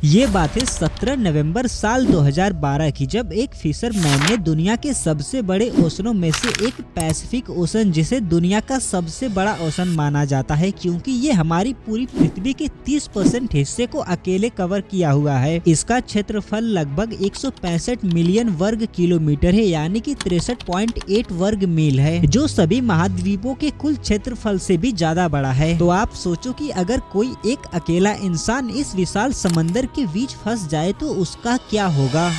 ये बात है 17 नवंबर साल 2012 की, जब एक फिशरमैन ने दुनिया के सबसे बड़े ओशनों में से एक पैसिफिक ओशन, जिसे दुनिया का सबसे बड़ा ओशन माना जाता है क्योंकि ये हमारी पूरी पृथ्वी के 30% हिस्से को अकेले कवर किया हुआ है। इसका क्षेत्रफल लगभग 165 मिलियन वर्ग किलोमीटर है, यानी कि 63.8 वर्ग मील है, जो सभी महाद्वीपों के कुल क्षेत्रफल से भी ज्यादा बड़ा है। तो आप सोचो कि अगर कोई एक अकेला इंसान इस विशाल समंदर के बीच फंस जाए तो उसका क्या होगा।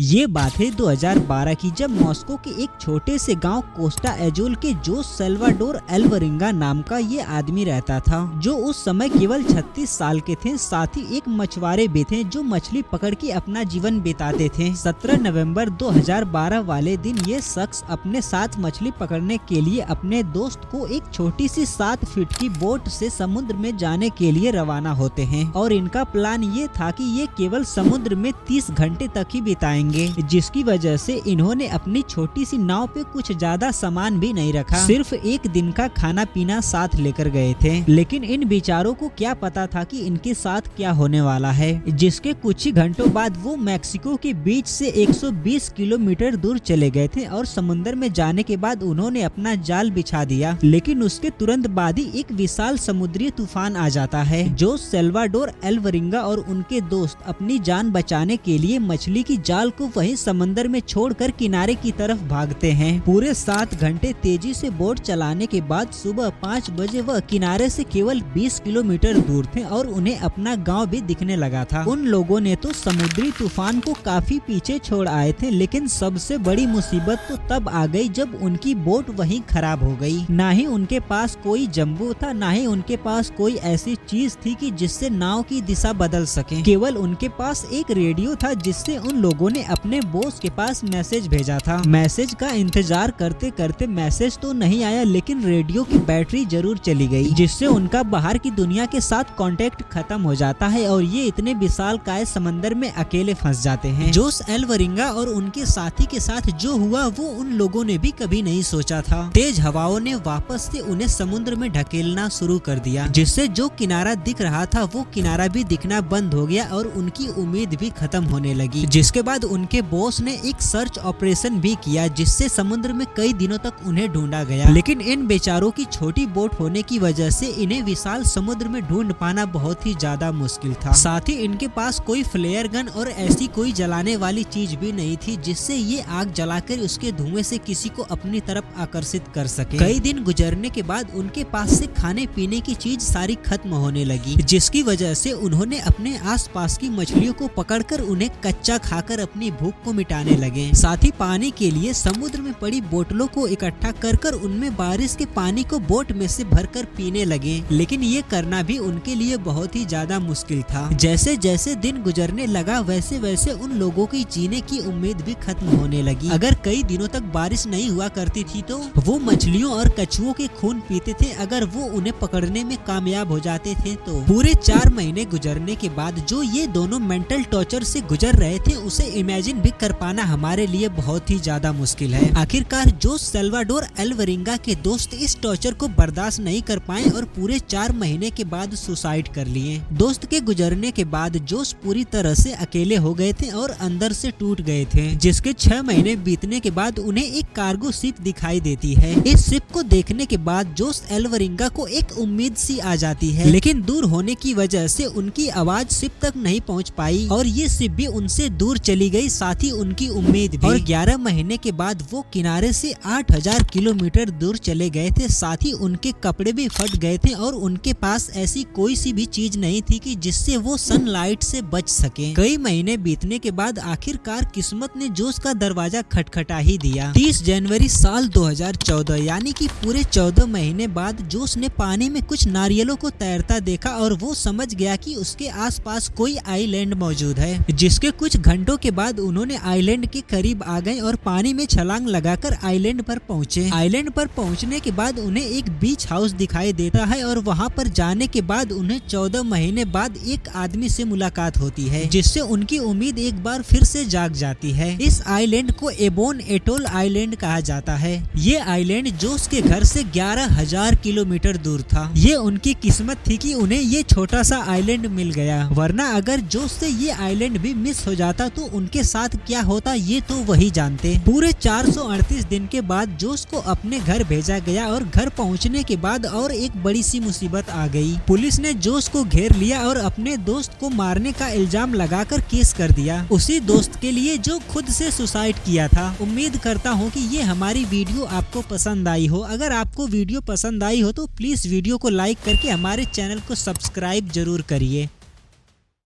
ये बात है 2012 की, जब मॉस्को के एक छोटे से गांव कोस्टा एजोल के जोस सल्वाडोर एल्वरिंगा नाम का ये आदमी रहता था, जो उस समय केवल 36 साल के थे। साथ ही एक मछुआरे भी थे जो मछली पकड़ के अपना जीवन बिताते थे। 17 नवंबर 2012 वाले दिन ये शख्स अपने साथ मछली पकड़ने के लिए अपने दोस्त को एक छोटी सी 7 फीट की बोट से समुद्र में जाने के लिए रवाना होते हैं और इनका प्लान ये था कि ये केवल समुद्र में 30 घंटे तक ही बिताएंगे, जिसकी वजह से इन्होंने अपनी छोटी सी नाव पे कुछ ज्यादा सामान भी नहीं रखा, सिर्फ एक दिन का खाना पीना साथ लेकर गए थे। लेकिन इन बेचारों को क्या पता था कि इनके साथ क्या होने वाला है। जिसके कुछ ही घंटों बाद वो मैक्सिको के बीच से 120 किलोमीटर दूर चले गए थे और समुद्र में जाने के बाद उन्होंने अपना जाल बिछा दिया। लेकिन उसके तुरंत बाद ही एक विशाल समुद्री तूफान आ जाता है। जो सल्वाडोर एल्वरिंगा और उनके दोस्त अपनी जान बचाने के लिए मछली की जाल को वहीं समंदर में छोड़कर किनारे की तरफ भागते हैं। पूरे 7 घंटे तेजी से बोट चलाने के बाद सुबह 5 बजे वह किनारे से केवल 20 किलोमीटर दूर थे और उन्हें अपना गांव भी दिखने लगा था। उन लोगों ने तो समुद्री तूफान को काफी पीछे छोड़ आए थे, लेकिन सबसे बड़ी मुसीबत तो तब आ गई जब उनकी बोट वहीं खराब हो गई। ना ही उनके पास कोई जम्बू था, ना ही उनके पास कोई ऐसी चीज थी कि जिससे नाव की दिशा बदल सके। केवल उनके पास एक रेडियो था जिससे उन लोगों ने अपने बॉस के पास मैसेज भेजा था। मैसेज का इंतजार करते करते मैसेज तो नहीं आया, लेकिन रेडियो की बैटरी जरूर चली गई, जिससे उनका बाहर की दुनिया के साथ कांटेक्ट खत्म हो जाता है और ये इतने विशालकाय समंदर में अकेले फंस जाते हैं। जोस एल्वरिंगा और उनके साथी के साथ जो हुआ वो उन लोगों ने भी कभी नहीं सोचा था। तेज हवाओं ने वापस से उन्हें समुद्र में ढकेलना शुरू कर दिया, जिससे जो किनारा दिख रहा था वो किनारा भी दिखना बंद हो गया और उनकी उम्मीद भी खत्म होने लगी। जिसके बाद उनके बॉस ने एक सर्च ऑपरेशन भी किया, जिससे समुद्र में कई दिनों तक उन्हें ढूंढा गया। लेकिन इन बेचारों की छोटी बोट होने की वजह से इन्हें विशाल समुद्र में ढूंढ पाना बहुत ही ज्यादा मुश्किल था। साथ ही इनके पास कोई फ्लेयर गन और ऐसी कोई जलाने वाली चीज भी नहीं थी जिससे ये आग जलाकर उसके धुएं से किसी को अपनी तरफ आकर्षित कर सके। कई दिन गुजरने के बाद उनके पास से खाने पीने की चीज सारी खत्म होने लगी, जिसकी वजह से उन्होंने अपने आसपास की मछलियों को पकड़कर उन्हें कच्चा खाकर अपनी भूख को मिटाने लगे। साथ ही पानी के लिए समुद्र में पड़ी बोतलों को इकट्ठा कर उनमें बारिश के पानी को बोट में से भरकर पीने लगे। लेकिन ये करना भी उनके लिए बहुत ही ज्यादा मुश्किल था। जैसे जैसे दिन गुजरने लगा वैसे वैसे उन लोगों की जीने की उम्मीद भी खत्म होने लगी। अगर कई दिनों तक बारिश नहीं हुआ करती थी तो वो मछलियों और कछुओं के खून पीते थे। अगर वो उन्हें पकड़ने में कामयाब हो जाते थे तो पूरे 4 महीने गुजरने के बाद जो ये दोनों मेंटल टॉर्चर से गुजर रहे थे उसे इमेजिन भी कर पाना हमारे लिए बहुत ही ज्यादा मुश्किल है। आखिरकार जो सल्वाडोर एल्वरिंगा के दोस्त इस टॉर्चर को बर्दाश्त नहीं कर पाए और पूरे 4 महीने के बाद सुसाइड कर लिए। दोस्त के गुजरने के बाद जोश पूरी तरह से अकेले हो गए थे और अंदर से टूट गए थे। जिसके 6 महीने बीतने के बाद उन्हें एक कार्गो शिप दिखाई देती है। इस शिप को देखने के बाद जोश एल्वरिंगा को एक उम्मीद सी आ जाती है, लेकिन दूर होने की वजह से उनकी आवाज शिप तक नहीं पहुँच पाई और ये शिप भी उनसे दूर चली गई, साथ ही उनकी उम्मीद भी। और 11 महीने के बाद वो किनारे से 8000 किलोमीटर दूर चले गए थे। साथ ही उनके कपड़े भी फट गए थे और उनके पास ऐसी कोई सी भी चीज नहीं थी कि जिससे वो सनलाइट से बच सके। कई महीने बीतने के बाद आखिरकार किस्मत ने जोश का दरवाजा खटखटा ही दिया। 30 जनवरी साल 2014 यानी कि पूरे 14 महीने बाद जोश ने पानी में कुछ नारियलों को तैरता देखा और वो समझ गया कि उसके आसपास कोई आइलैंड मौजूद है। जिसके कुछ घंटों के बाद बाद उन्होंने आइलैंड के करीब आ गए और पानी में छलांग लगाकर आइलैंड पर पहुँचे। आइलैंड पर पहुँचने के बाद उन्हें एक बीच हाउस दिखाई देता है और वहाँ पर जाने के बाद उन्हें 14 महीने बाद एक आदमी से मुलाकात होती है, जिससे उनकी उम्मीद एक बार फिर से जाग जाती है। इस आइलैंड को एबोन एटोल आइलैंड कहा जाता है। ये आइलैंड जोस के घर से 11,000 किलोमीटर दूर था। ये उनकी किस्मत थी कि उन्हें ये छोटा सा आइलैंड मिल गया, वरना अगर जोस से ये आइलैंड भी मिस हो जाता तो उनके साथ क्या होता ये तो वही जानते। पूरे 438 दिन के बाद जोस को अपने घर भेजा गया और घर पहुंचने के बाद और एक बड़ी सी मुसीबत आ गई। पुलिस ने जोस को घेर लिया और अपने दोस्त को मारने का इल्जाम लगाकर केस कर दिया, उसी दोस्त के लिए जो खुद से सुसाइड किया था। उम्मीद करता हूँ कि ये हमारी वीडियो आपको पसंद आई हो। अगर आपको वीडियो पसंद आई हो तो प्लीज वीडियो को लाइक करके हमारे चैनल को सब्सक्राइब जरूर करिए।